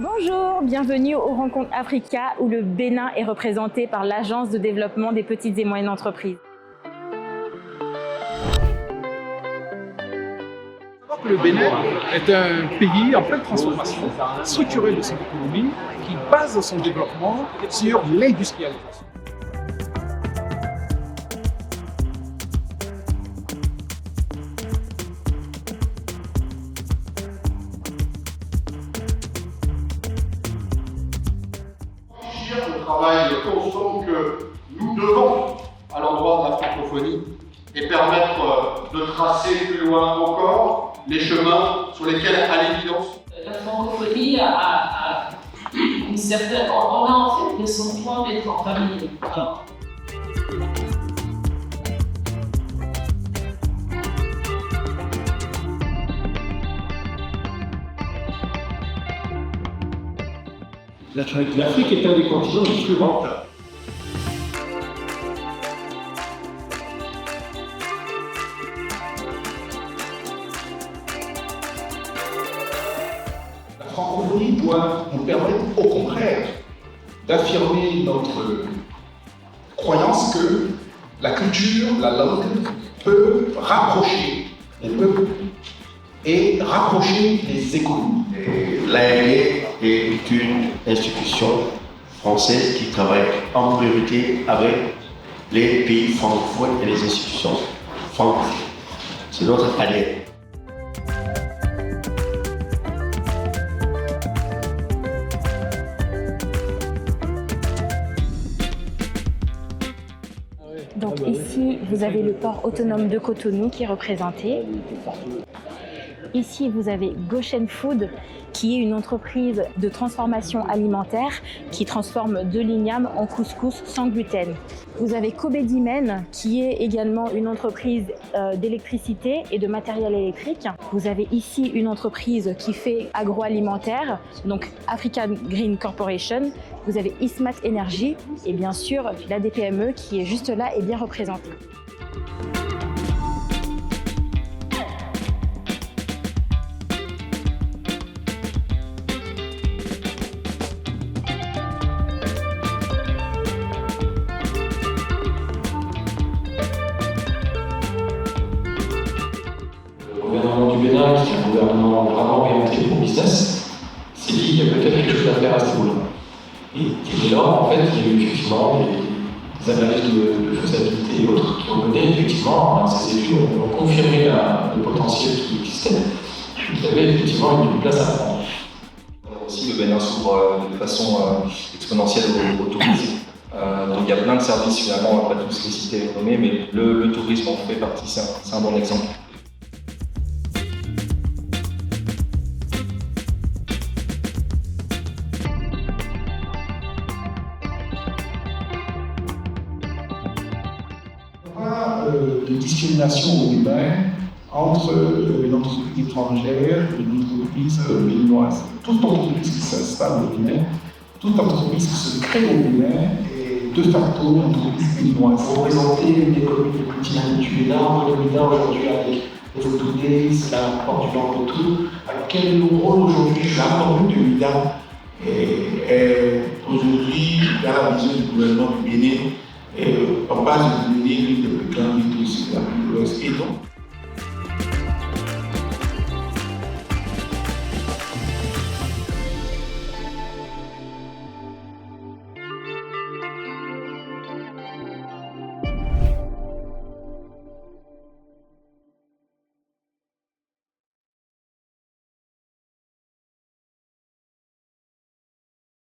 Bonjour, bienvenue aux Rencontres Africa où le Bénin est représenté par l'Agence de développement des petites et moyennes entreprises. Le Bénin est un pays en pleine transformation, structuré de son économie, qui base son développement sur l'industrialisation. Le travail constant que nous devons à l'endroit de la francophonie et permettre de tracer plus loin encore les chemins sur lesquels, à l'évidence, la francophonie a une certaine... On a en fait le sentiment d'être en famille. L'Afrique est un des continents les plus rentables. La francophonie doit nous permettre, au contraire, d'affirmer notre croyance que la culture, la langue, peut rapprocher les peuples et rapprocher les économies. L'AME est une institution française qui travaille en priorité avec les pays francophones et les institutions francophones. C'est notre allié. Donc ici, vous avez le port autonome de Cotonou qui est représenté. Ici, vous avez Goshen Food, qui est une entreprise de transformation alimentaire qui transforme de l'igname en couscous sans gluten. Vous avez Kobedimen, qui est également une entreprise d'électricité et de matériel électrique. Vous avez ici une entreprise qui fait agroalimentaire, donc African Green Corporation. Vous avez Ismat Energy et bien sûr la DPME qui est juste là et bien représentée. Le gouvernement du Bénin, qui est un gouvernement vraiment orienté au business, s'est dit qu'il y a peut-être quelque chose à faire à ce niveau-là. Et dès lors, en fait, il y a eu effectivement des analyses de faisabilité et autres qui ont mené effectivement à ces études, ont confirmé le potentiel qui existait. Il y avait effectivement une place à prendre. Aussi, le Bénin s'ouvre de façon exponentielle au tourisme. Donc il y a plein de services finalement, on va pas tous les citer et les nommer, mais le tourisme en fait partie, c'est un bon exemple. De discrimination au Bénin entre une entreprise étrangère et une entreprise béninoise. Toute entreprise qui s'installe au Bénin, toute entreprise qui se crée au Bénin est de facto une entreprise béninoise. Vous représentez une des communes les plus dynamiques du Bénin. Le Bénin aujourd'hui avec les Votoudés, c'est la porte du Nord-Votou. Quel rôle aujourd'hui la commune du Bénin Aujourd'hui, dans la vision du gouvernement du Bénin, on passe de devenir l'une des plus grandes villes de la plus de l'Ouest. Et donc,